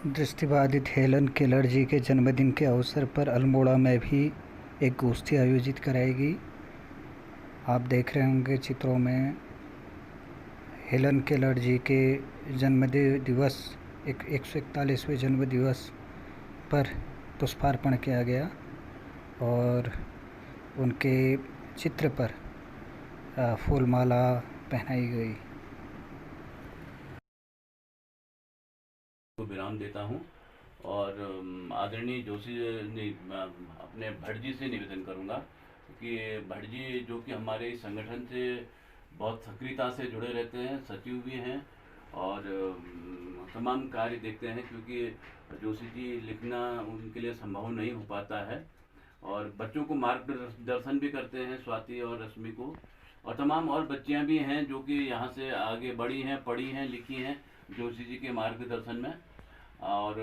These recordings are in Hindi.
दृष्टिबाधित हेलन केलर जी के जन्मदिन के अवसर पर अल्मोड़ा में भी एक गोष्ठी आयोजित कराएगी। आप देख रहे होंगे चित्रों में हेलन केलर जी के जन्मदिन दिवस 141वें जन्म दिवस पर पुष्पार्पण किया गया और उनके चित्र पर फूलमाला पहनाई गई। को विराम देता हूं और आदरणीय जोशी ने अपने भट्ट जी से निवेदन करूंगा कि भट्ट जी जो कि हमारे इस संगठन से बहुत सक्रियता से जुड़े रहते हैं, सचिव भी हैं और तमाम कार्य देखते हैं, क्योंकि जोशी जी लिखना उनके लिए संभव नहीं हो पाता है और बच्चों को मार्गदर्शन भी करते हैं, स्वाति और रश्मि को, और तमाम और बच्चियां भी हैं जो कि यहाँ से आगे बढ़ी हैं, पढ़ी हैं, लिखी हैं जोशी जी के मार्गदर्शन में। और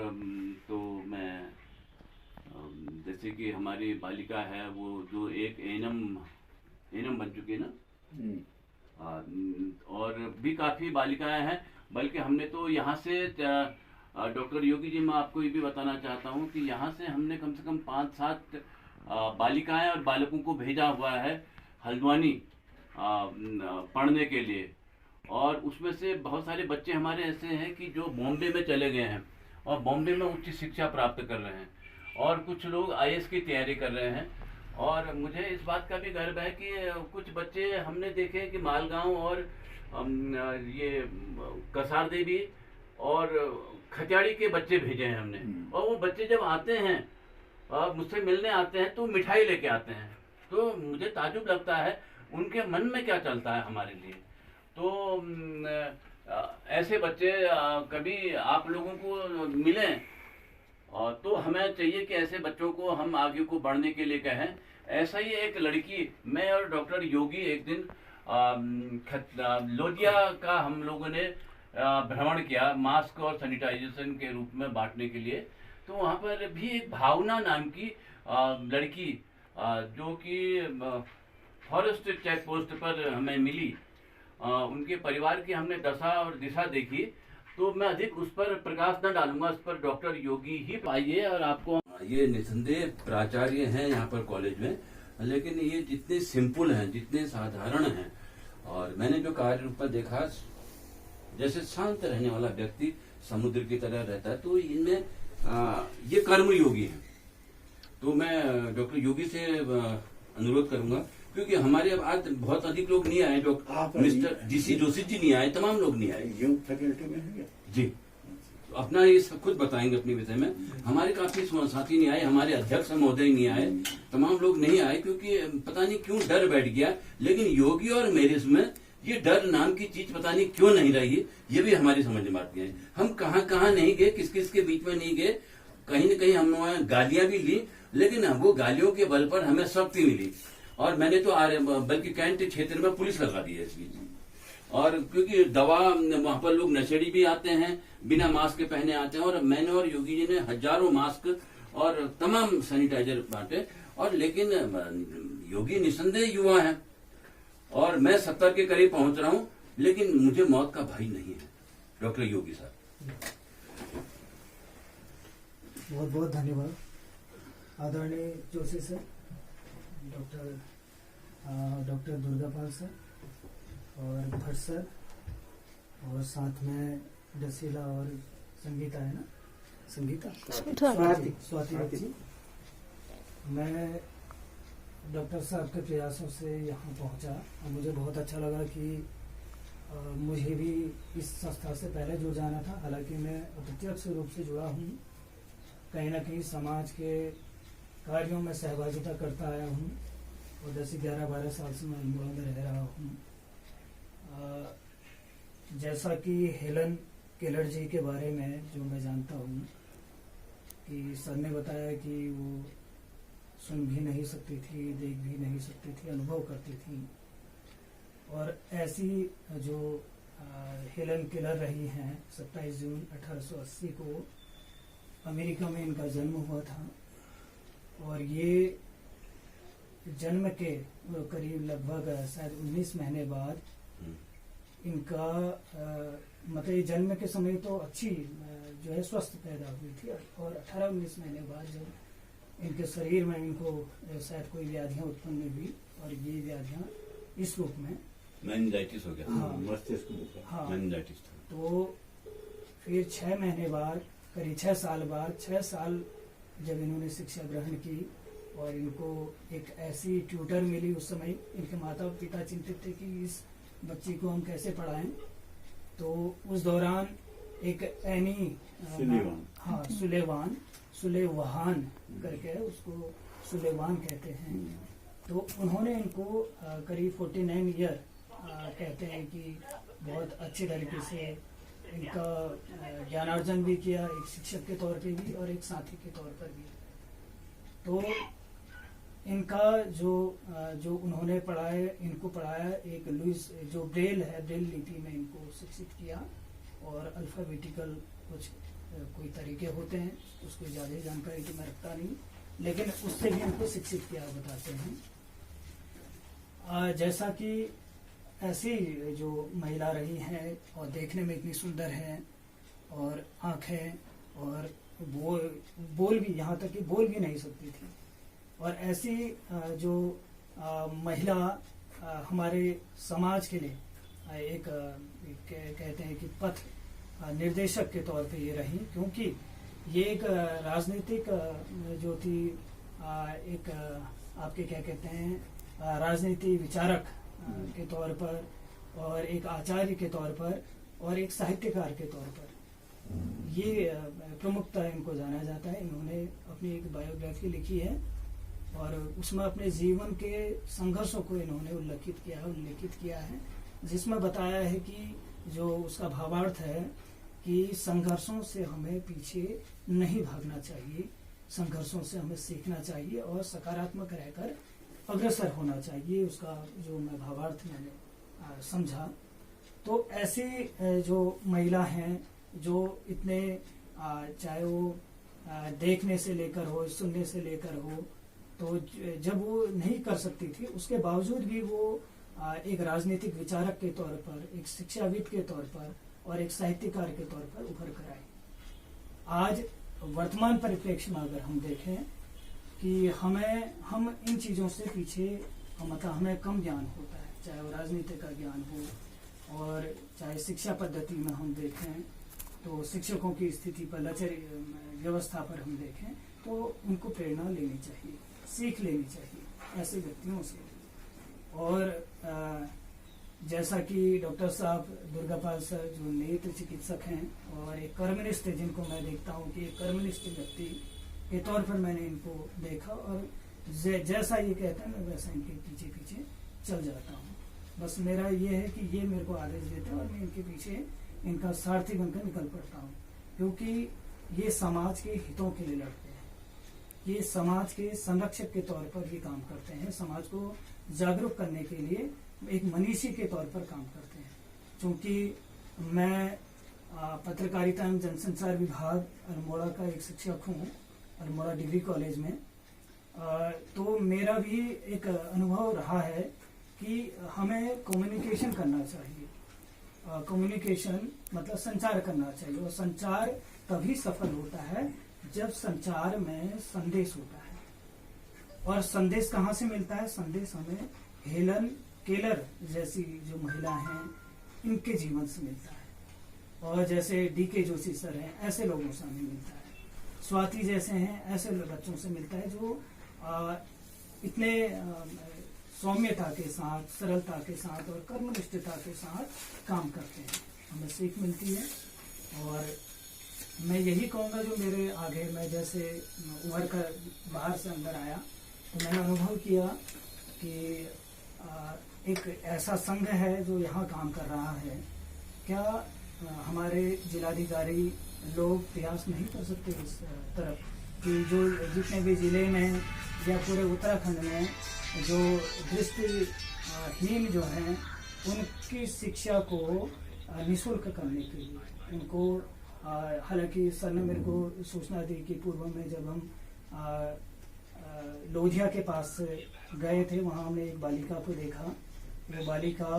तो मैं जैसे कि हमारी बालिका है वो जो एक एनम बन चुकी है ना, और भी काफ़ी बालिकाएं हैं, बल्कि हमने तो यहाँ से डॉक्टर योगी जी, मैं आपको ये भी बताना चाहता हूँ कि यहाँ से हमने कम से कम 5-7 बालिकाएं और बालकों को भेजा हुआ है हल्द्वानी पढ़ने के लिए, और उसमें से बहुत सारे बच्चे हमारे ऐसे हैं कि जो बॉम्बे में चले गए हैं और बॉम्बे में उच्च शिक्षा प्राप्त कर रहे हैं, और कुछ लोग आईएएस की तैयारी कर रहे हैं। और मुझे इस बात का भी गर्व है कि कुछ बच्चे हमने देखे कि मालगांव और ये कसार देवी और खतियाड़ी के बच्चे भेजे हैं हमने, और वो बच्चे जब आते हैं मुझसे मिलने आते हैं तो मिठाई लेके आते हैं, तो मुझे ताज्जुब लगता है उनके मन में क्या चलता है हमारे लिए। तो ऐसे बच्चे कभी आप लोगों को मिलें, और तो हमें चाहिए कि ऐसे बच्चों को हम आगे को बढ़ने के लिए कहें। ऐसा ही एक लड़की, मैं और डॉक्टर योगी एक दिन लोदिया का हम लोगों ने भ्रमण किया मास्क और सैनिटाइजेशन के रूप में बांटने के लिए, तो वहाँ पर भी एक भावना नाम की लड़की जो कि फॉरेस्ट चेक पोस्ट पर हमें मिली, उनके परिवार की हमने दशा और दिशा देखी, तो मैं अधिक उस पर प्रकाश न डालूंगा, उस पर डॉक्टर योगी ही पाइए। और आपको ये निसंदेह प्राचार्य हैं यहाँ पर कॉलेज में, लेकिन ये जितने सिंपल हैं, जितने साधारण हैं, और मैंने जो कार्य रूप पर देखा जैसे शांत रहने वाला व्यक्ति समुद्र की तरह रहता है, तो इनमें ये कर्म योगी हैं। तो मैं डॉक्टर योगी से अनुरोध करूंगा, क्योंकि हमारे अब आज बहुत अधिक लोग नहीं आए, मिस्टर जीसी जोशी जी नहीं आए, तमाम लोग नहीं आए। यूथ फैकल्टी में है जी, अपना ये सब खुद बताएंगे अपने विषय में। हमारे काफी साथी नहीं आए, हमारे अध्यक्ष महोदय नहीं आए, तमाम लोग नहीं आए, क्योंकि पता नहीं क्यों डर बैठ गया। लेकिन योगी और मेरे में ये डर नाम की चीज पता नहीं क्यों नहीं रही, ये भी हमारी समझ में आती है। हम कहाँ कहाँ नहीं गए, किस किस के बीच में नहीं गए, कहीं न कहीं हमने गालियां भी ली, लेकिन वो गालियों के बल पर हमें शक्ति मिली। और मैंने तो बल्कि कैंट क्षेत्र में पुलिस लगा दी है इस बीच, और क्योंकि दवा वहां पर लोग नशेड़ी भी आते हैं, बिना मास्क के पहने आते हैं, और मैंने और योगी जी ने हजारों मास्क और तमाम सैनिटाइजर बांटे। और लेकिन योगी निसंदेह युवा है और मैं 70 के करीब पहुंच रहा हूं, लेकिन मुझे मौत का भय नहीं है। डॉक्टर योगी साहब, बहुत बहुत धन्यवाद आदरणीय Joshi sir, doctor Durgapal sir और भट्ट सर, और साथ में डसीला और संगीता है ना, संगीता स्वाति बच्ची। मैं डॉक्टर साहब के प्रयासों से यहाँ पहुँचा और मुझे बहुत अच्छा लगा कि मुझे भी इस संस्था से पहले जुड़ जाना था। हालांकि मैं अप्रत्यक्ष रूप से जुड़ा हूँ, कहीं ना कहीं समाज के कार्यों में सहभागिता करता आया हूँ, और 10-11-12 साल से मैं अल्मोड़ा में रह रहा हूँ। जैसा कि हेलन केलर जी के बारे में जो मैं जानता हूँ कि सर ने बताया कि वो सुन भी नहीं सकती थी, देख भी नहीं सकती थी, अनुभव करती थी, और ऐसी जो हेलन केलर रही हैं, 27 जून 1880 को अमेरिका में इनका जन्म हुआ था, और ये जन्म के करीब लगभग शायद 19 महीने बाद इनका मतलब जन्म के समय तो अच्छी जो है स्वस्थ पैदा हुई थी। और 18-19 महीने बाद जब इनके शरीर में इनको शायद कोई व्याधियां उत्पन्न हुई, और ये व्याधियां इस रूप में मेनिंजाइटिस हो गया। हाँ, हाँ, मेनिंजाइटिस था। तो फिर 6 महीने बाद, करीब 6 साल बाद, 6 साल जब इन्होंने शिक्षा ग्रहण की और इनको एक ऐसी ट्यूटर मिली, उस समय इनके माता पिता चिंतित थे कि इस बच्ची को हम कैसे पढ़ाएं। तो उस दौरान एक एनी हाँ सुलेवान करके, उसको सुलेवान कहते हैं, तो उन्होंने इनको करीब 49 ईयर कहते हैं कि बहुत अच्छे तरीके से इनका ज्ञानार्जन भी किया, एक शिक्षक के तौर पे भी और एक साथी के तौर पर भी। तो इनका जो उन्होंने इनको पढ़ाया, एक लुइस जो ब्रेल है, ब्रेल लिपि में इनको शिक्षित किया, और अल्फाबेटिकल कुछ कोई तरीके होते हैं, उसको ज़्यादा जानकारी तो मैं रखता नहीं, लेकिन उससे भी इनको शिक्षित किया बताते हैं। जैसा कि ऐसी जो महिला रही हैं और देखने में इतनी सुंदर है, और आंखें, और बोल भी, यहाँ तक कि बोल भी नहीं सकती थी। और ऐसी जो महिला हमारे समाज के लिए एक कहते हैं कि पथ निर्देशक के तौर पे ये रही, क्योंकि ये एक राजनीतिक जो थी, एक आपके क्या कहते हैं, राजनीति विचारक के तौर पर, और एक आचार्य के तौर पर, और एक साहित्यकार के तौर पर ये प्रमुखता इनको जाना जाता है। इन्होंने अपनी एक बायोग्राफी लिखी है, और उसमें अपने जीवन के संघर्षों को इन्होंने उल्लेखित किया है, जिसमें बताया है कि जो उसका भावार्थ है कि संघर्षों से हमें पीछे नहीं भागना चाहिए, संघर्षों से हमें सीखना चाहिए और सकारात्मक रहकर अग्रसर होना चाहिए। उसका जो मैं भावार्थ मैंने समझा। तो ऐसी जो महिला हैं, जो इतने चाहे वो देखने से लेकर हो, सुनने से लेकर हो, तो जब वो नहीं कर सकती थी, उसके बावजूद भी वो एक राजनीतिक विचारक के तौर पर, एक शिक्षाविद के तौर पर, और एक साहित्यकार के तौर पर उभर कर आई। आज वर्तमान परिप्रेक्ष्य में अगर हम देखें कि हम इन चीज़ों से पीछे, मतलब हमें कम ज्ञान होता है, चाहे वो राजनीति का ज्ञान हो, और चाहे शिक्षा पद्धति में हम देखें तो शिक्षकों की स्थिति पर, लचर व्यवस्था पर हम देखें, तो उनको प्रेरणा लेनी चाहिए, सीख लेनी चाहिए ऐसे व्यक्तियों से। और जैसा कि डॉक्टर साहब दुर्गापाल सर जो नेत्र चिकित्सक हैं और एक कर्मनिष्ठ है, जिनको मैं देखता हूँ कि एक कर्मनिष्ठ व्यक्ति के तौर पर मैंने इनको देखा, और जैसा ये कहते हैं मैं वैसा इनके पीछे पीछे चल जाता हूँ। बस मेरा ये है कि ये मेरे को आदेश देते हैं और मैं इनके पीछे इनका सारथी बनकर निकल पड़ता हूँ, क्योंकि ये समाज के हितों के लिए लड़ते हैं, ये समाज के संरक्षक के तौर पर भी काम करते हैं, समाज को जागरूक करने के लिए एक मनीषी के तौर पर काम करते हैं। क्योंकि मैं पत्रकारिता एवं जनसंचार विभाग अल्मोड़ा का एक शिक्षक हूँ, अल्मोड़ा डिग्री कॉलेज में, तो मेरा भी एक अनुभव रहा है कि हमें कम्युनिकेशन करना चाहिए। कम्युनिकेशन मतलब संचार करना चाहिए, और संचार तभी सफल होता है जब संचार में संदेश होता है। और संदेश कहाँ से मिलता है? संदेश हमें हेलन केलर जैसी जो महिला हैं इनके जीवन से मिलता है, और जैसे डी.के. जोशी सर हैं, ऐसे लोगों से हमें मिलता है, स्वाति जैसे हैं, ऐसे बच्चों से मिलता है जो इतने सौम्यता के साथ, सरलता के साथ और कर्मनिष्ठता के साथ काम करते हैं, हमें सीख मिलती है। और मैं यही कहूँगा जो मेरे आगे, मैं जैसे उभर कर बाहर से अंदर आया तो मैंने अनुभव किया कि एक ऐसा संघ है जो यहाँ काम कर रहा है। क्या हमारे जिलाधिकारी लोग प्रयास नहीं कर सकते इस तरफ कि जो जितने भी जिले में या पूरे उत्तराखंड में जो दृष्टिहीन जो हैं उनकी शिक्षा को निःशुल्क करने के लिए उनको, हालांकि सर ने मेरे को सूचना दी कि पूर्व में जब हम लोधिया के पास गए थे, वहाँ हमने एक बालिका को देखा। वो बालिका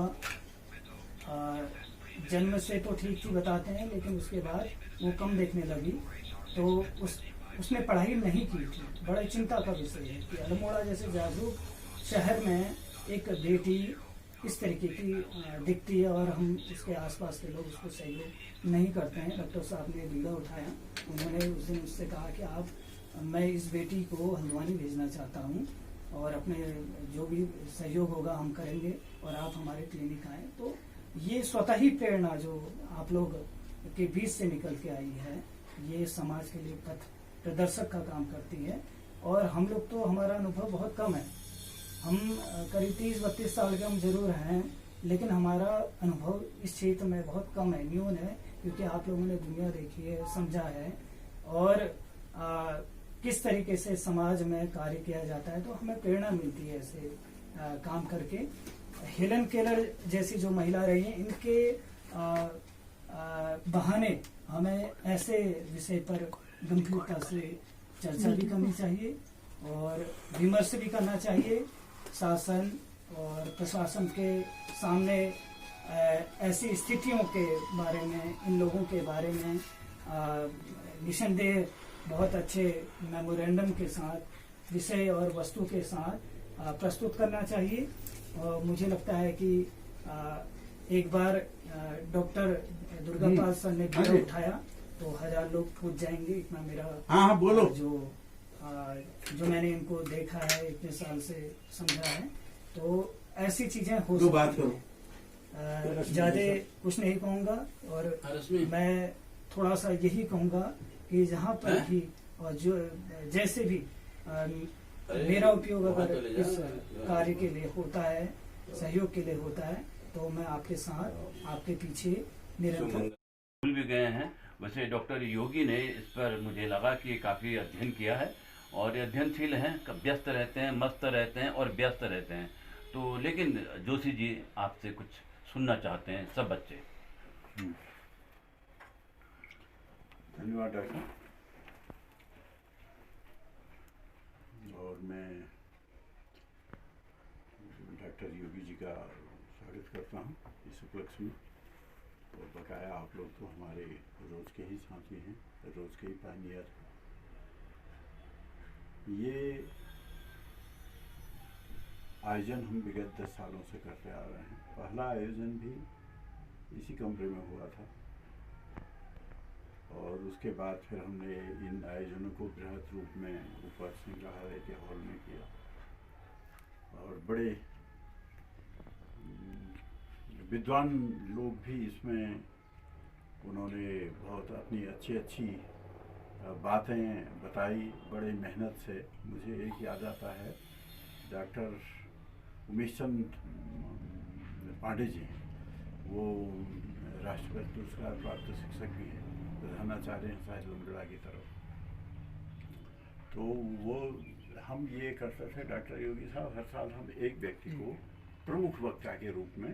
जन्म से तो ठीक थी बताते हैं, लेकिन उसके बाद वो कम देखने लगी, तो उसने पढ़ाई नहीं की थी। बड़ा चिंता का विषय है कि अल्मोड़ा जैसे जागरूक शहर में एक बेटी इस तरीके की दिखती है और हम उसके आसपास के लोग उसको सहयोग नहीं करते हैं। डॉक्टर साहब ने बीड़ा उठाया, उन्होंने उस दिन उससे कहा कि आप, मैं इस बेटी को हल्द्वानी भेजना चाहता हूँ और अपने जो भी सहयोग होगा हम करेंगे और आप हमारे क्लिनिक आए। तो ये स्वतः ही प्रेरणा जो आप लोग के बीच से निकल के आई है, ये समाज के लिए पथ प्रदर्शक का काम करती है। और हम लोग तो, हमारा अनुभव बहुत कम है, हम करीब 30-32 साल के हम जरूर हैं, लेकिन हमारा अनुभव इस क्षेत्र में बहुत कम है, न्यून है, क्योंकि आप लोगों ने दुनिया देखी है, समझा है और किस तरीके से समाज में कार्य किया जाता है। तो हमें प्रेरणा मिलती है ऐसे काम करके। हेलन केलर जैसी जो महिला रही हैं, इनके बहाने हमें ऐसे विषय पर गंभीरता से चर्चा भी करनी चाहिए और विमर्श भी करना चाहिए। शासन और प्रशासन के सामने ऐसी स्थितियों के बारे में, इन लोगों के बारे में निसंदेह बहुत अच्छे मेमोरेंडम के साथ, विषय और वस्तु के साथ प्रस्तुत करना चाहिए। और मुझे लगता है कि एक बार डॉक्टर दुर्गापाल सर ने बीड़ा उठाया तो 1000 लोग पहुंच जाएंगे, इतना मेरा बोलो। जो मैंने इनको देखा है, इतने साल से समझा है, तो ऐसी चीजें हो सकती हैं। ज्यादा कुछ नहीं कहूंगा और मैं थोड़ा सा यही कहूंगा कि जहाँ पर भी और जो जैसे भी मेरा उपयोग अगर इस कार्य के लिए होता है, सहयोग के लिए होता है, तो मैं आपके साथ, आपके पीछे निरंतर। भूल भी गए हैं। वैसे डॉक्टर योगी ने इस पर मुझे लगा कि काफ़ी अध्ययन किया है और अध्ययनशील हैं, व्यस्त रहते हैं, मस्त रहते हैं और व्यस्त रहते हैं। तो लेकिन जोशी जी आपसे कुछ सुनना चाहते हैं, सब बच्चे। धन्यवाद डॉक्टर। और मैं डॉक्टर योगी जी का स्वागत करता हूँ इस उपलक्ष्य में। और बकाया आप लोग तो हमारे रोज़ के ही साथी हैं, रोज़ के ही पायनियर। ये आयोजन हम विगत 10 सालों से करते आ रहे हैं। पहला आयोजन भी इसी कमरे में हुआ था और उसके बाद फिर हमने इन आयोजनों को बृहद रूप में ऊपर संग्रहालय के हॉल में किया और बड़े विद्वान लोग भी इसमें, उन्होंने बहुत अपनी अच्छी बातें बताई बड़े मेहनत से। मुझे एक याद आता है, डॉक्टर उमेश चंद पांडे जी, वो राष्ट्रपति पुरस्कार प्राप्त शिक्षक भी हैं, प्रधानाचार्य हैं साहित्य लमगड़ा की तरफ। तो वो हम ये करते थे, डॉक्टर योगी साहब, हर साल हम एक व्यक्ति को प्रमुख वक्ता के रूप में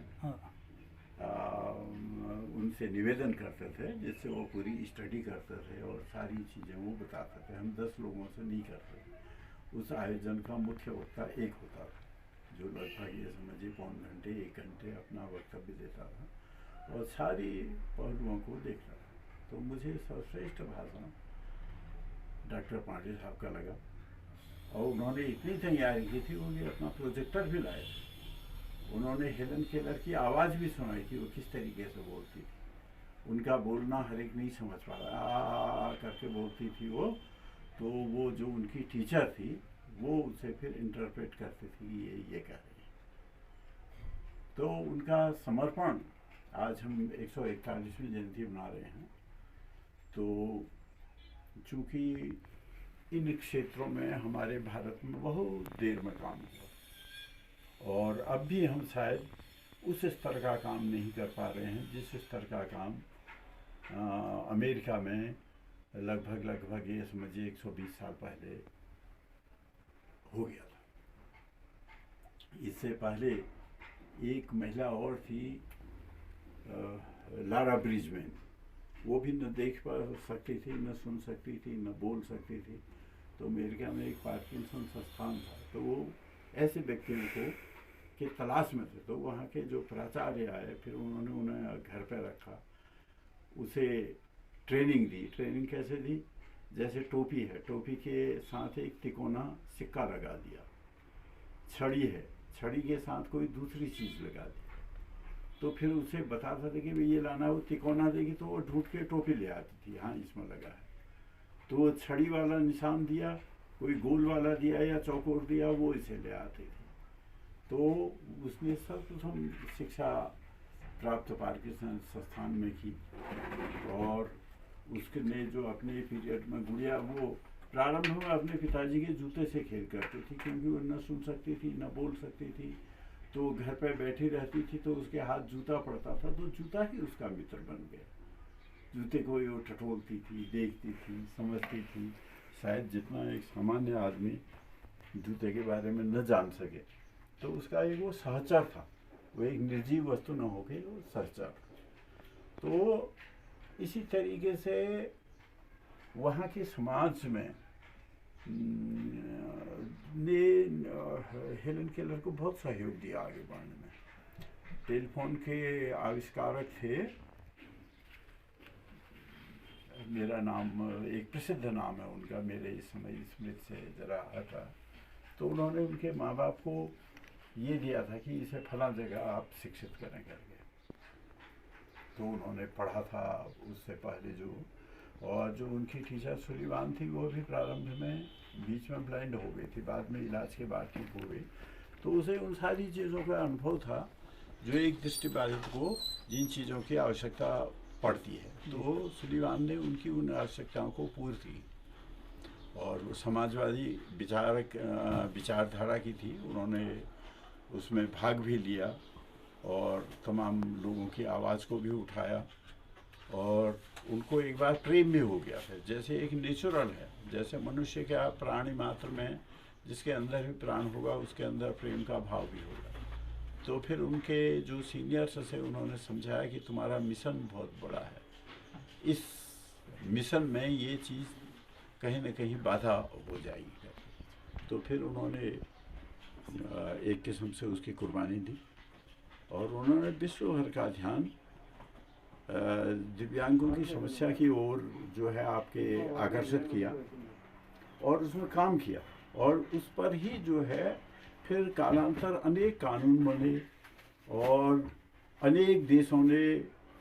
उनसे निवेदन करते थे, जिससे वो पूरी स्टडी करते थे और सारी चीज़ें वो बताते थे। हम 10 लोगों से नहीं करते थे। उस आयोजन का मुख्य वक्ता एक होता था, जो लगभग ये समझिए 1 घंटे 1 घंटे अपना वक्तव्य देता था और सारी पहलुओं को देखता था। तो मुझे सर्वश्रेष्ठ भाषण डॉक्टर पांडे साहब का लगा और उन्होंने इतनी तैयारी की थी, वो भी अपना प्रोजेक्टर भी लाए थे। उन्होंने हेलन केलर की आवाज़ भी सुनाई थी, वो किस तरीके से बोलती थी। उनका बोलना हर एक नहीं समझ पा रहा करके बोलती थी वो, तो वो जो उनकी टीचर थी वो उसे फिर इंटरप्रेट करती थी, ये कह रही है। तो उनका समर्पण, आज हम 141वीं जयंती मना रहे हैं, तो चूँकि इन क्षेत्रों में हमारे भारत में बहुत देर में काम हुआ और अब भी हम शायद उस स्तर का काम नहीं कर पा रहे हैं जिस स्तर का काम अमेरिका में लगभग ये समझिए 120 साल पहले हो गया था। इससे पहले एक महिला और थी, लारा ब्रिजमैन, वो भी न देख पा सकती थी, न सुन सकती थी, न बोल सकती थी। तो अमेरिका में एक पार्किंसन संस्थान था, तो वो ऐसे व्यक्तियों को के तलाश में थे। तो वहाँ के जो प्राचार्य आए, फिर उन्होंने उन्हें घर पे रखा, उसे ट्रेनिंग दी। ट्रेनिंग कैसे दी? जैसे टोपी है, टोपी के साथ एक तिकोना सिक्का लगा दिया, छड़ी है, छड़ी के साथ कोई दूसरी चीज़ लगा दी, तो फिर उसे बताता था कि भाई ये लाना है। वो तिकोना देगी तो वो ढूंढ के टोपी ले आती थी, हाँ इसमें लगा है। तो वो छड़ी वाला निशान दिया, कोई गोल वाला दिया या चौकोर दिया, वो इसे ले आते थे। तो उसने सर्वप्रथम शिक्षा प्राप्त पार्किंसन संस्थान में की, और उसने जो अपने पीरियड में गुड़िया, वो प्रारंभ में अपने पिताजी के जूते से खेल करती थी, क्योंकि वो न सुन सकती थी न बोल सकती थी, तो घर पे बैठी रहती थी, तो उसके हाथ जूता पड़ता था, तो जूता ही उसका मित्र बन गया। जूते को वो टटोलती थी, देखती थी, समझती थी, शायद जितना एक सामान्य आदमी जूते के बारे में न जान सके। तो उसका एक वो सहचर था, वो एक निर्जीव वस्तु न हो गई, वो सहचर। तो इसी तरीके से वहाँ के समाज में ने हेलन केलर को बहुत सहयोग दिया आगे बढ़ने में। टेलीफोन के आविष्कारक थे, मेरा नाम, एक प्रसिद्ध नाम है उनका, मेरे इस समय स्मृति से जरा हटा। तो उन्होंने उनके माँ बाप को ये दिया था कि इसे फला जगह आप शिक्षित करें करके। तो उन्होंने पढ़ा था उससे पहले जो, और जो उनकी टीचर सुलिवान थी, वो भी प्रारंभ में बीच में ब्लाइंड हो गई थी, बाद में इलाज के बाद ठीक हो गई। तो उसे उन सारी चीज़ों का अनुभव था जो एक दृष्टिबाधित को जिन चीज़ों की आवश्यकता पड़ती है। तो सुलिवान ने उनकी उन आवश्यकताओं को पूर्ण की, और वो समाजवादी विचारधारा की थी। उन्होंने उसमें भाग भी लिया और तमाम लोगों की आवाज़ को भी उठाया, और उनको एक बार प्रेम भी हो गया था। जैसे एक नेचुरल है, जैसे मनुष्य का प्राणी मात्र में जिसके अंदर भी प्राण होगा, उसके अंदर प्रेम का भाव भी होगा। तो फिर उनके जो सीनियर्स से उन्होंने समझाया कि तुम्हारा मिशन बहुत बड़ा है, इस मिशन में ये चीज़ कहीं न कहीं बाधा हो जाएगी। तो फिर उन्होंने एक किस्म से उसकी कुर्बानी दी, और उन्होंने विश्व भर का ध्यान दिव्यांगों की समस्या की ओर जो है आपके आकर्षित किया, और उसमें काम किया। और उस पर ही जो है फिर कालांतर अनेक कानून बने, और अनेक देशों ने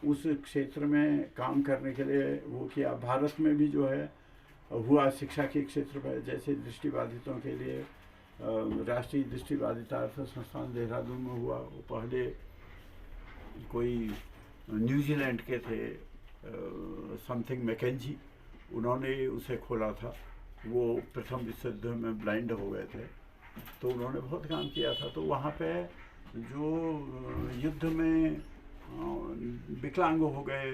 उस क्षेत्र में काम करने के लिए वो किया। भारत में भी जो है हुआ शिक्षा के क्षेत्र पर, जैसे दृष्टिबाधितों के लिए राष्ट्रीय दृष्टिबाधिता संस्थान देहरादून में हुआ। वो पहले कोई न्यूजीलैंड के थे, समथिंग मैकेंजी, उन्होंने उसे खोला था। वो प्रथम विश्व युद्ध में ब्लाइंड हो गए थे, तो उन्होंने बहुत काम किया था। तो वहाँ पे जो युद्ध में विकलांग हो गए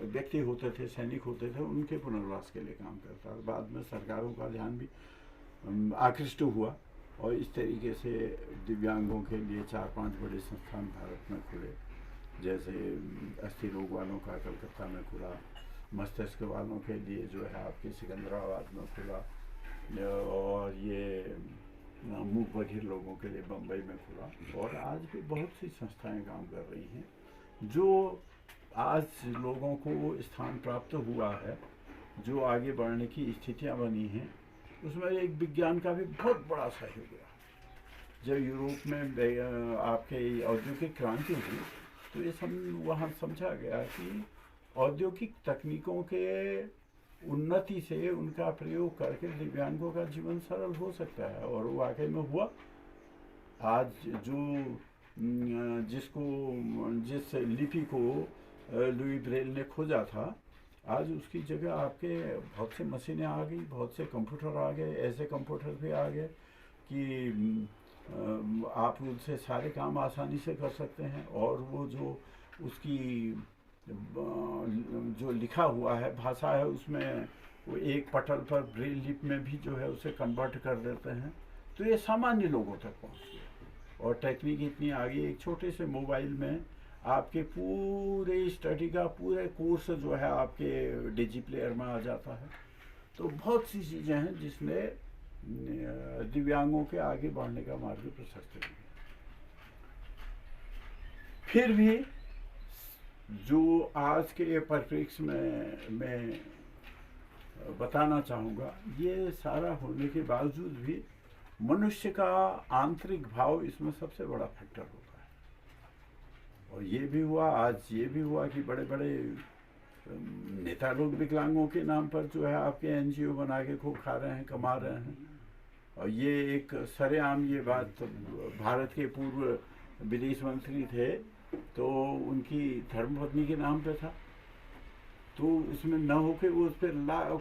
व्यक्ति होते थे, सैनिक होते थे, उनके पुनर्वास के लिए काम करता है। बाद में सरकारों का ध्यान भी आकृष्ट हुआ, और इस तरीके से दिव्यांगों के लिए 4-5 बड़े संस्थान भारत में खुले। जैसे अस्थि रोग वालों का कलकत्ता में खुला, मस्तिष्क वालों के लिए जो है आपके सिकंदराबाद में खुला, और ये मूक बधिर लोगों के लिए बम्बई में खुला। और आज भी बहुत सी संस्थाएं काम कर रही हैं, जो आज लोगों को स्थान प्राप्त हुआ है, जो आगे बढ़ने की स्थितियां बनी हैं। उसमें एक विज्ञान का भी बहुत बड़ा सहयोग है। जब यूरोप में आपके औद्योगिक क्रांति हुई, तो ये वहाँ समझा गया कि औद्योगिक तकनीकों के उन्नति से उनका प्रयोग करके दिव्यांगों का जीवन सरल हो सकता है, और वो वाकई में हुआ। आज जो जिस लिपि को लुई ब्रेल ने खोजा था, आज उसकी जगह आपके बहुत से मशीनें आ गई, बहुत से कंप्यूटर आ गए। ऐसे कंप्यूटर भी आ गए कि आप उनसे सारे काम आसानी से कर सकते हैं, और वो जो उसकी जो लिखा हुआ है भाषा है, उसमें वो एक पटल पर ब्रेल लिपि में भी जो है उसे कन्वर्ट कर देते हैं। तो ये सामान्य लोगों तक पहुंच गया, और टेक्निक इतनी आ गई, एक छोटे से मोबाइल में आपके पूरे स्टडी का पूरे कोर्स जो है आपके डिजी प्लेयर में आ जाता है। तो बहुत सी चीज़ें हैं जिसने दिव्यांगों के आगे बढ़ने का मार्ग प्रशस्त नहीं है। फिर भी जो आज के परिप्रेक्ष्य में मैं बताना चाहूँगा, ये सारा होने के बावजूद भी मनुष्य का आंतरिक भाव इसमें सबसे बड़ा फैक्टर होता है। और ये भी हुआ, आज ये भी हुआ कि बड़े बड़े नेता लोग विकलांगों के नाम पर जो है आपके एनजीओ बना के खूब खा रहे हैं, कमा रहे हैं। और ये एक सरेआम ये बात भारत के पूर्व विदेश मंत्री थे, तो उनकी धर्मपत्नी के नाम पे था, तो इसमें न होके वो उस पर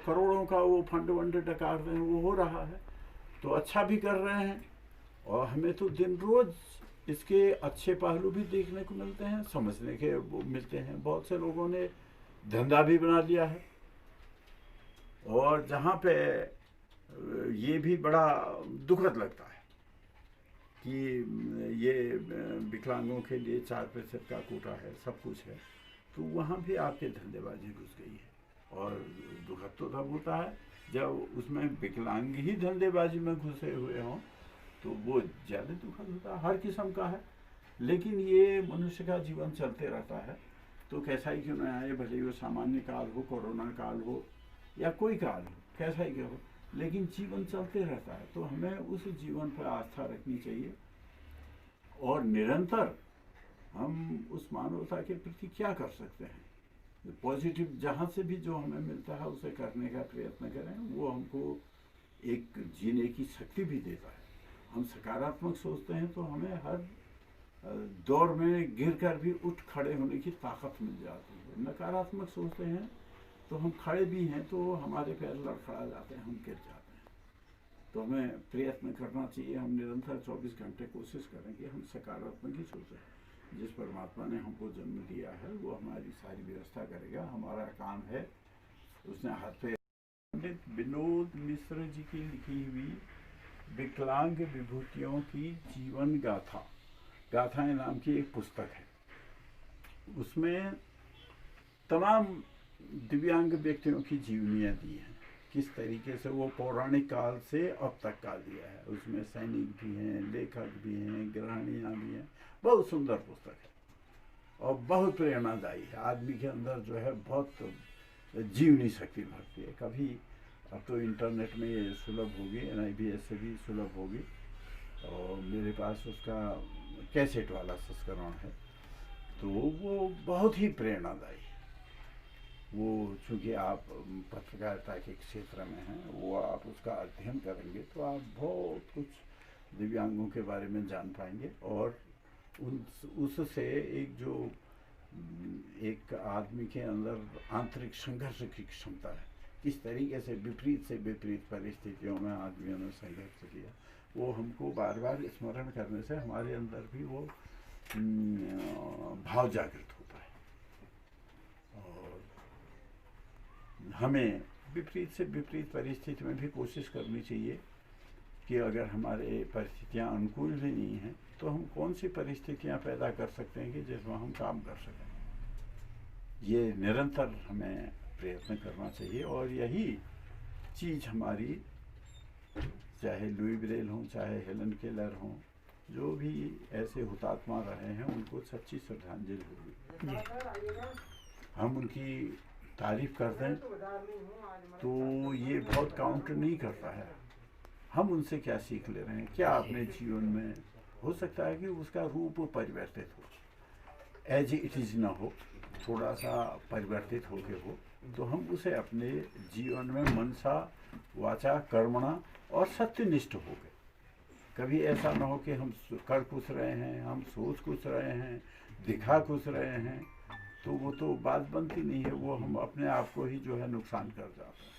करोड़ों का वो फंड वंड डकार रहे हैं, वो हो रहा है तो अच्छा भी कर रहे हैं। और हमें तो दिन रोज इसके अच्छे पहलू भी देखने को मिलते हैं, समझने के वो मिलते हैं। बहुत से लोगों ने धंधा भी बना लिया है, और जहाँ पे ये भी बड़ा दुखद लगता है कि ये विकलांगों के लिए 4% का कोटा है, सब कुछ है, तो वहाँ भी आपके धंधेबाजी घुस गई है। और दुखद तो तब होता है जब उसमें विकलांग ही धंधेबाजी में घुसे हुए हों, तो वो ज़्यादा दुखद होता है। हर किस्म का है, लेकिन ये मनुष्य का जीवन चलते रहता है, तो कैसा ही क्यों ना आए, भले वो सामान्य काल हो, कोरोना काल हो या कोई काल हो, कैसा ही क्यों हो, लेकिन जीवन चलते रहता है। तो हमें उस जीवन पर आस्था रखनी चाहिए, और निरंतर हम उस मानवता के प्रति क्या कर सकते हैं, पॉजिटिव जहाँ से भी जो हमें मिलता है उसे करने का प्रयत्न करें। वो हमको एक जीने की शक्ति भी देता है। हम सकारात्मक सोचते हैं तो हमें हर दौर में गिरकर भी उठ खड़े होने की ताकत मिल जाती है। नकारात्मक सोचते हैं तो हम खड़े भी हैं तो हमारे पैर लड़खड़ा जाते हैं, हम गिर जाते हैं। तो हमें प्रयत्न करना चाहिए, हम निरंतर 24 घंटे कोशिश करें कि हम सकारात्मक ही सोचें। जिस परमात्मा ने हमको जन्म दिया है वो हमारी सारी व्यवस्था करेगा, हमारा काम है। उसने हाथ पे पंडित विनोद मिश्र जी की लिखी हुई विकलांग विभूतियों की जीवन गाथा, गाथाएं नाम की एक पुस्तक है। उसमें तमाम दिव्यांग व्यक्तियों की जीवनियाँ दी हैं, किस तरीके से वो पौराणिक काल से अब तक का दिया है। उसमें सैनिक भी हैं, लेखक भी हैं, गृहिणियाँ भी हैं। बहुत सुंदर पुस्तक है और बहुत प्रेरणादायी है। आदमी के अंदर जो है बहुत जीवनी शक्ति भरती है। कभी अब तो इंटरनेट में ये सुलभ होगी, NIBS से भी सुलभ होगी, और मेरे पास उसका कैसेट वाला संस्करण है, तो वो बहुत ही प्रेरणादायी है। वो चूँकि आप पत्रकारिता के क्षेत्र में हैं, वो आप उसका अध्ययन करेंगे तो आप बहुत कुछ दिव्यांगों के बारे में जान पाएंगे। और उससे एक आदमी के अंदर आंतरिक संघर्ष की क्षमता है, किस तरीके से विपरीत परिस्थितियों में आदमियों ने संघर्ष किया, वो हमको बार बार स्मरण करने से हमारे अंदर भी वो भाव जागृत होता है। और हमें विपरीत परिस्थिति में भी कोशिश करनी चाहिए कि अगर हमारे परिस्थितियाँ अनुकूल भी नहीं हैं तो हम कौन सी परिस्थितियाँ पैदा कर सकते हैं कि जिसमें हम काम कर सकें। ये निरंतर हमें प्रयत्न करना चाहिए, और यही चीज़ हमारी, चाहे लुई ब्रेल हों, चाहे हेलन केलर हों, जो भी ऐसे हुतात्मा रहे हैं, उनको सच्ची श्रद्धांजलि होगी। हम उनकी तारीफ करते हैं तो ये बहुत काउंट नहीं करता है। हम उनसे क्या सीख ले रहे हैं, क्या अपने जीवन में हो सकता है कि उसका रूप परिवर्तित हो, एज इट इज़ ना हो, थोड़ा सा परिवर्तित होके हो, तो हम उसे अपने जीवन में मनसा वाचा कर्मणा और सत्यनिष्ठ हो गए। कभी ऐसा ना हो कि हम कर कुछ रहे हैं, हम सोच कुछ रहे हैं, दिखा कुछ रहे हैं, तो वो तो बात बनती नहीं है, वो हम अपने आप को ही जो है नुकसान कर जाते हैं।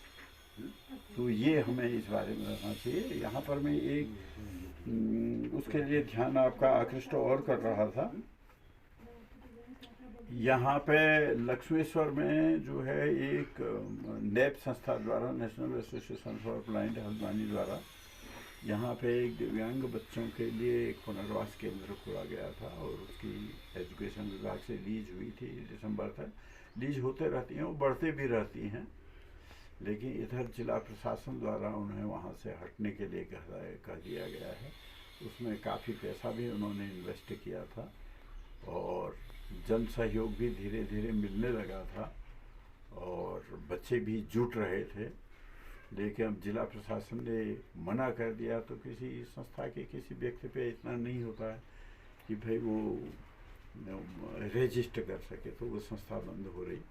तो ये हमें इस बारे में रहना चाहिए। यहाँ पर मैं एक उसके लिए ध्यान आपका आकृष्ट और कर रहा था। यहाँ पे लक्ष्मेश्वर में जो है एक NAP संस्था द्वारा, national association for blind Haldwani द्वारा, यहाँ पे एक दिव्यांग बच्चों के लिए एक पुनर्वास केंद्र खोला गया था, और उसकी एजुकेशन विभाग से लीज हुई थी। दिसंबर तक लीज होते रहती हैं, वो बढ़ते भी रहती हैं। लेकिन इधर जिला प्रशासन द्वारा उन्हें वहाँ से हटने के लिए कह दिया गया है। उसमें काफ़ी पैसा भी उन्होंने इन्वेस्ट किया था और जन सहयोग भी धीरे धीरे मिलने लगा था और बच्चे भी जुट रहे थे। लेकिन अब जिला प्रशासन ने मना कर दिया तो किसी संस्था के किसी व्यक्ति पे इतना नहीं होता है कि भाई वो रजिस्टर कर सके, तो वो संस्था बंद हो रही।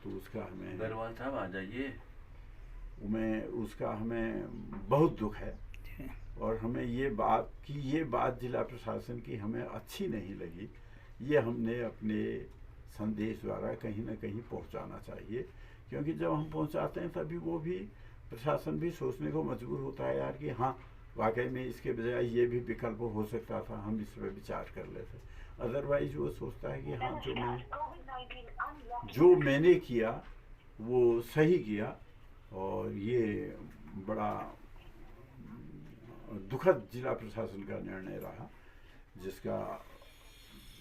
तो उसका हमें अग्रवाल साहब आ जाइए। उसका हमें बहुत दुख है और हमें ये बात जिला प्रशासन की हमें अच्छी नहीं लगी। ये हमने अपने संदेश द्वारा कहीं ना कहीं पहुंचाना चाहिए, क्योंकि जब हम पहुंचाते हैं तभी वो भी प्रशासन भी सोचने को मजबूर होता है यार कि हाँ वाकई में इसके बजाय ये भी विकल्प हो सकता था, हम इस पर विचार कर लेते। अदरवाइज वो सोचता है कि हाँ जो मैंने किया वो सही किया। और ये बड़ा दुखद जिला प्रशासन का निर्णय रहा, जिसका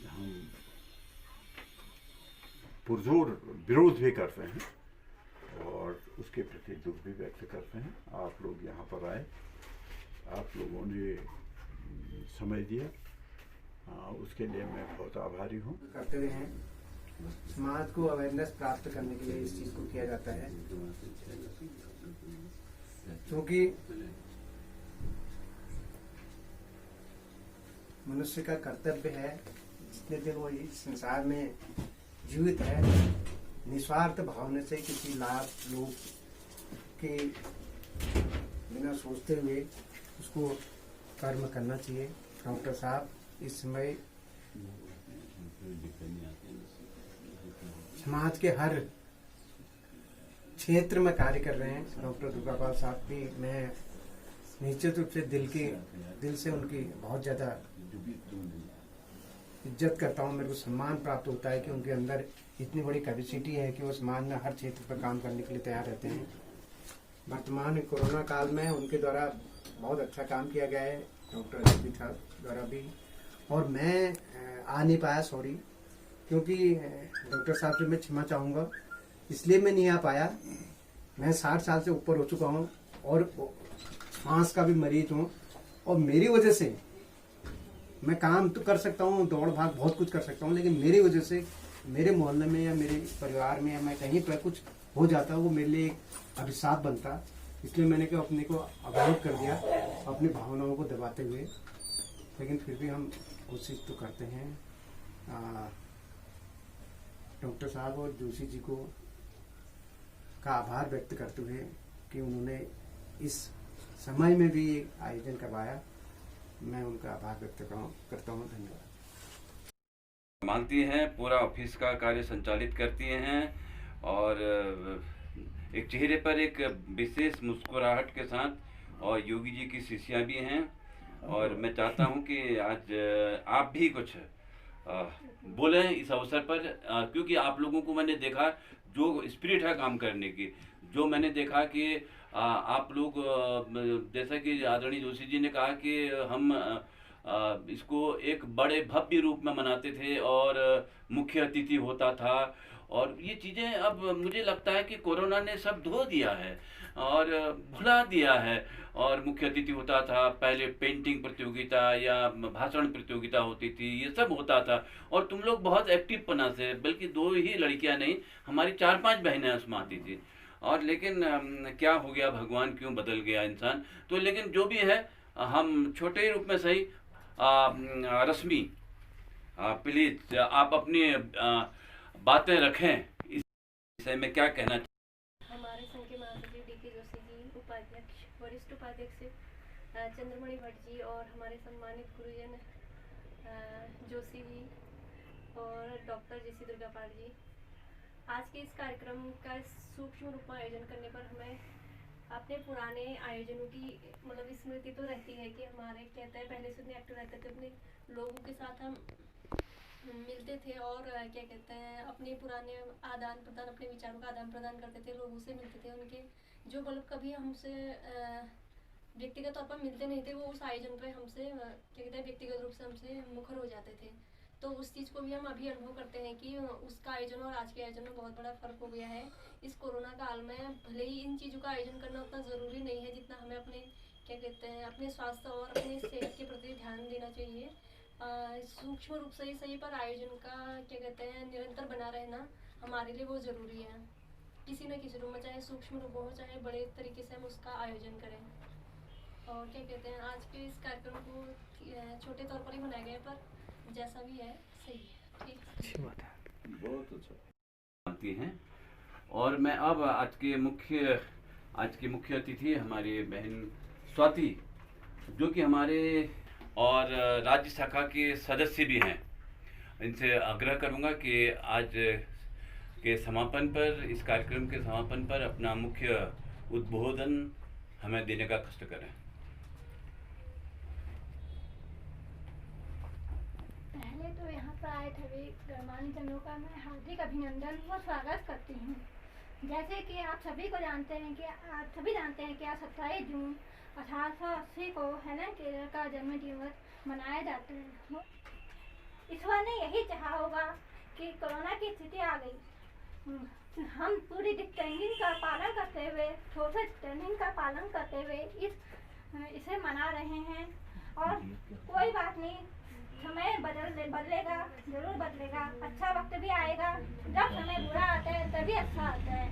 हम पुरजोर विरोध भी करते हैं और उसके प्रति दुख भी व्यक्त करते हैं। आप लोग यहाँ पर आए, आप लोगों ने समय दिया, उसके लिए मैं बहुत आभारी हूँ। करते हुए हैं समाज को अवेयरनेस प्राप्त करने के लिए इस चीज को किया जाता है, क्योंकि मनुष्य का कर्तव्य है जितने दिन वो इस संसार में जीवित है, निस्वार्थ भावना से किसी लाभ लोग के बिना सोचते हुए उसको कर्म करना चाहिए। डॉक्टर साहब इस समय समाज के हर क्षेत्र में कार्य कर रहे हैं। डॉक्टर दुर्गापाल साहब भी मैं निश्चित रूप से दिल से उनकी बहुत ज्यादा इज्जत करता हूँ। मेरे को सम्मान प्राप्त होता है कि उनके अंदर इतनी बड़ी कैपेसिटी है कि वो समाज में हर क्षेत्र पर काम करने के लिए तैयार रहते हैं। वर्तमान कोरोना काल में उनके द्वारा बहुत अच्छा काम किया गया है, डॉक्टर अजीत साहब द्वारा भी। और मैं आ नहीं पाया, सॉरी, क्योंकि डॉक्टर साहब से मैं क्षमा चाहूँगा, इसलिए मैं नहीं आ पाया। मैं 60 साल से ऊपर हो चुका हूँ और सांस का भी मरीज हूँ, और मेरी वजह से मैं काम तो कर सकता हूँ, दौड़ भाग बहुत कुछ कर सकता हूँ, लेकिन मेरी वजह से मेरे मोहल्ले में या मेरे परिवार में या मैं कहीं पर कुछ हो जाता, वो मेरे लिए एक अभिशाप बनता। इसलिए मैंने क्या अपने को अवरोध कर दिया अपनी भावनाओं को दबाते हुए। लेकिन फिर भी हम कोशिश तो करते हैं। डॉक्टर साहब और जोशी जी को का आभार व्यक्त करते हुए कि उन्होंने इस समय में भी आयोजन करवाया, मैं उनका आभार व्यक्त करता हूँ। धन्यवाद। मानती हैं, पूरा ऑफिस का कार्य संचालित करती हैं और एक चेहरे पर एक विशेष मुस्कुराहट के साथ, और योगी जी की शिष्या भी हैं। और मैं चाहता हूं कि आज आप भी कुछ बोलें इस अवसर पर, क्योंकि आप लोगों को मैंने देखा जो स्पिरिट है काम करने की, जो मैंने देखा कि आप लोग जैसा कि आदरणीय जोशी जी ने कहा कि हम इसको एक बड़े भव्य रूप में मनाते थे और मुख्य अतिथि होता था, और ये चीज़ें अब मुझे लगता है कि कोरोना ने सब धो दिया है और भुला दिया है। और मुख्य अतिथि होता था, पहले पेंटिंग प्रतियोगिता या भाषण प्रतियोगिता होती थी, ये सब होता था, और तुम लोग बहुत एक्टिव पना से, बल्कि 2 ही लड़कियां नहीं, हमारी 4-5 बहनें उसमें आती थी। और लेकिन क्या हो गया, भगवान क्यों बदल गया इंसान। तो लेकिन जो भी है, हम छोटे ही रूप में सही, रश्मि प्लीज आप अपनी बातें रखें, इस विषय में क्या कहना चाहिए। हमारे संघ के महासचिव डी.के. जोशी जी, उपाध्यक्ष, वरिष्ठ उपाध्यक्ष चंद्रमणि भट्ट जी, और हमारे सम्मानित गुरुजन जोशी जी और डॉक्टर जी.सी. दुर्गापाल जी, आज के इस कार्यक्रम का सूक्ष्म रूप में आयोजन करने पर हमें अपने पुराने आयोजनों की मतलब स्मृति तो रहती है कि हमारे कहते हैं पहले से एक्टिव रहते थे, अपने लोगों के साथ हम मिलते थे और क्या कहते हैं अपने पुराने आदान प्रदान, अपने विचारों का आदान प्रदान करते थे, लोगों से मिलते थे। उनके जो मतलब कभी हमसे व्यक्तिगत तौर पर मिलते नहीं थे, वो उस आयोजन पर हमसे क्या कहते हैं व्यक्तिगत रूप से हमसे मुखर हो जाते थे। तो उस चीज़ को भी हम अभी अनुभव करते हैं कि उसका आयोजन और आज के आयोजन में बहुत बड़ा फ़र्क हो गया है। इस कोरोना काल में भले ही इन चीज़ों का आयोजन करना उतना ज़रूरी नहीं है जितना हमें अपने क्या कहते हैं अपने स्वास्थ्य और अपनी सेहत के प्रति ध्यान देना चाहिए। सूक्ष्म रूप से ही सही पर आयोजन का क्या कहते हैं निरंतर बना रहना हमारे लिए बहुत ज़रूरी है। किसी न किसी रूप में, चाहे सूक्ष्म रूप हो चाहे बड़े तरीके से हम उसका आयोजन करें। और क्या कहते हैं आज के इस कार्यक्रम को छोटे तौर पर ही बनाया गया, पर जैसा भी है सही है। ठीक, अच्छी बात है, बहुत अच्छा जानती हैं। और मैं अब आज की मुख्य अतिथि हमारी बहन स्वाति, जो कि हमारे और राज्य शाखा के सदस्य भी हैं, इनसे आग्रह करूंगा कि आज के समापन पर, इस कार्यक्रम के समापन पर अपना मुख्य उद्बोधन हमें देने का कष्ट करें। पहले तो यहाँ पर आए सभी गणमान्य जनों का मैं हार्दिक अभिनंदन व स्वागत करती हूँ। जैसे कि आप सभी जानते हैं कि आज 27 जून 1880 को हेलन केलर का जन्म दिवस मनाया जाता है। ईश्वर ने यही चाहा होगा कि कोरोना की स्थिति आ गई, हम पूरी डिस्टेंसिंग का पालन करते हुए, सोशल डिस्टेंसिंग का पालन करते हुए इसे मना रहे हैं। और कोई बात नहीं, समय बदलेगा, जरूर बदलेगा। अच्छा वक्त भी आएगा, जब समय बुरा आता है तभी अच्छा आता है।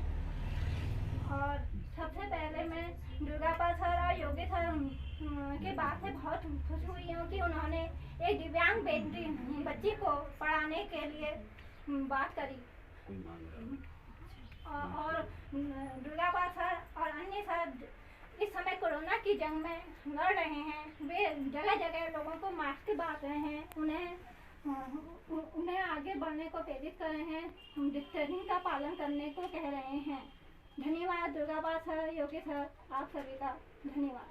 और सबसे पहले मैं दुर्गापाल सर और योगी सर के बात से बहुत खुश हुई हूँ कि उन्होंने एक दिव्यांग बच्ची को पढ़ाने के लिए बात करी। और दुर्गापाल सर और अन्य सर इस समय कोरोना की जंग में लड़ रहे हैं। वे जगह जगह लोगों को मास्क बांट रहे हैं, उन्हें आगे बढ़ने को प्रेरित कर रहे हैं, डिस्टेंसिंग का पालन करने को कह रहे हैं। धन्यवाद दुर्गापाल सर, योगी सर, आप सभी का धन्यवाद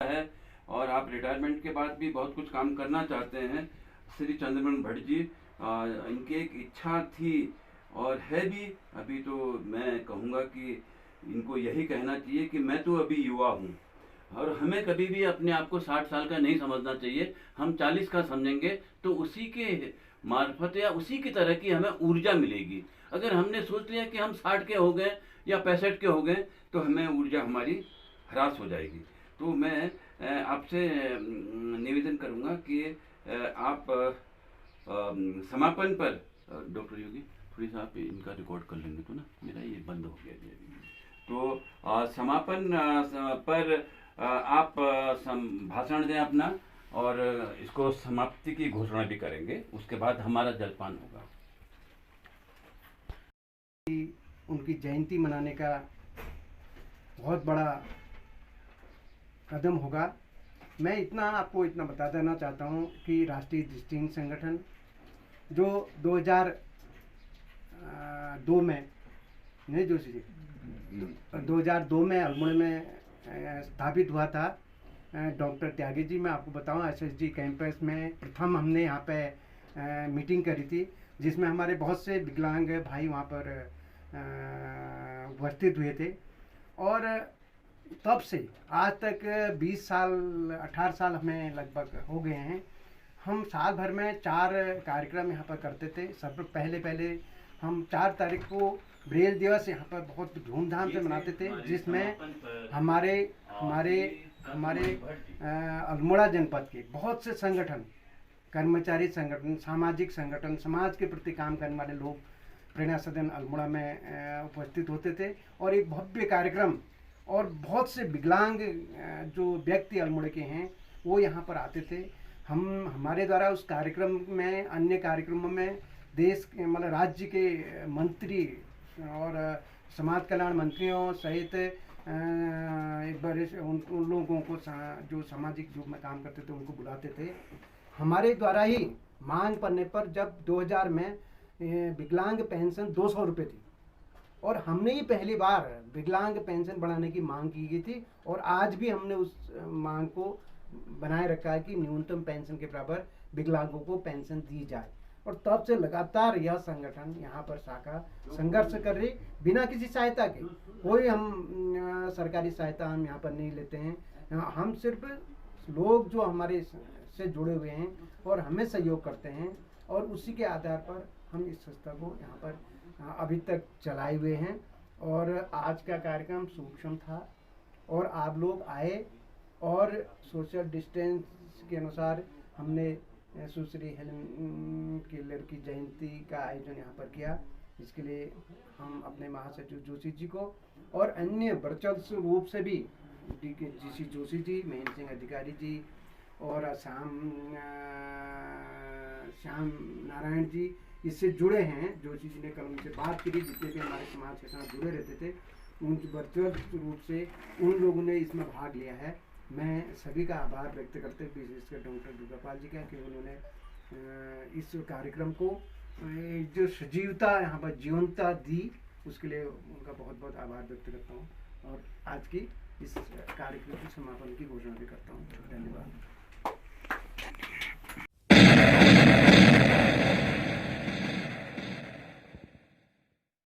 है। और आप रिटायरमेंट के बाद भी बहुत कुछ काम करना चाहते हैं। श्री चंद्रमणि भट्ट जी, इनकी एक इच्छा थी और है भी। अभी तो मैं कहूँगा कि इनको यही कहना चाहिए कि मैं तो अभी युवा हूँ और हमें कभी भी अपने आप को 60 साल का नहीं समझना चाहिए। हम 40 का समझेंगे तो उसी के मार्फत या उसी की तरह की हमें ऊर्जा मिलेगी। अगर हमने सोच लिया कि हम 60 के हो गए या 65 के हो गए तो हमें ऊर्जा हमारी ह्रास हो जाएगी। तो मैं आपसे निवेदन करूँगा कि आप समापन पर डॉक्टर योगी थोड़ी सा आप इनका रिकॉर्ड कर लेंगे तो ना, मेरा ये बंद हो गया जी। तो समापन पर आप भाषण दें अपना और इसको समाप्ति की घोषणा भी करेंगे। उसके बाद हमारा जलपान होगा। उनकी जयंती मनाने का बहुत बड़ा कदम होगा। मैं आपको इतना बता देना चाहता हूँ कि राष्ट्रीय दृष्टिहीन संगठन जो 2002 में नहीं जोशी जी 2002 में अल्मोड़ा में स्थापित हुआ था। डॉक्टर त्यागी जी, मैं आपको बताऊं, SSG कैंपस में प्रथम हमने यहाँ पे मीटिंग करी थी, जिसमें हमारे बहुत से विकलांग भाई वहाँ पर उपस्थित हुए थे। और तब से आज तक 20 साल 18 साल हमें लगभग हो गए हैं। हम साल भर में 4 कार्यक्रम यहाँ पर करते थे। सब पहले हम 4 तारीख को ब्रेल दिवस यहाँ पर बहुत धूमधाम से मनाते थे, जिसमें हमारे अल्मोड़ा जनपद के बहुत से संगठन, कर्मचारी संगठन, सामाजिक संगठन, समाज के प्रति काम करने वाले लोग प्रेरणा सदन अल्मोड़ा में उपस्थित होते थे। और एक भव्य कार्यक्रम और बहुत से विकलांग जो व्यक्ति अल्मोड़ा के हैं वो यहाँ पर आते थे। हमारे द्वारा उस कार्यक्रम में, अन्य कार्यक्रमों में देश मतलब राज्य के मंत्री और समाज कल्याण मंत्रियों सहित एक बार उन लोगों को जो सामाजिक रूप में काम करते थे उनको बुलाते थे। हमारे द्वारा ही मांग पड़ने पर जब 2000 में विकलांग पेंशन 200 रुपये थी और हमने ही पहली बार विकलांग पेंशन बढ़ाने की मांग की गई थी। और आज भी हमने उस मांग को बनाए रखा है कि न्यूनतम पेंशन के बराबर विकलांगों को पेंशन दी जाए। और तब से लगातार यह संगठन यहाँ पर शाखा संघर्ष कर रही, बिना किसी सहायता के। कोई हम सरकारी सहायता हम यहाँ पर नहीं लेते हैं। हम सिर्फ लोग जो हमारे से जुड़े हुए हैं और हमें सहयोग करते हैं, और उसी के आधार पर हम इस संस्था को यहाँ पर अभी तक चलाए हुए हैं। और आज का कार्यक्रम सूक्ष्म था और आप लोग आए और सोशल डिस्टेंस के अनुसार हमने सुश्री हेलेन केलर की जयंती का आयोजन यहाँ पर किया। इसके लिए हम अपने महासचिव जोशी जी को और अन्य वर्चस्व रूप से भी जी जोशी जी, महेंद्र सिंह अधिकारी जी और श्याम नारायण जी इससे जुड़े हैं। जोशी जी ने कल उनसे बात की, जितने भी हमारे समाज के साथ जुड़े रहते थे उन वर्चस्व रूप से उन लोगों ने इसमें भाग लिया है। मैं सभी का आभार व्यक्त करते हुए विशेषकर डॉक्टर दुर्गापाल जी का कि उन्होंने इस कार्यक्रम को जो सजीवता यहाँ पर जीवंतता दी, उसके लिए उनका बहुत बहुत आभार व्यक्त करता हूँ और आज की इस कार्यक्रम के समापन की घोषणा भी करता हूँ। धन्यवाद।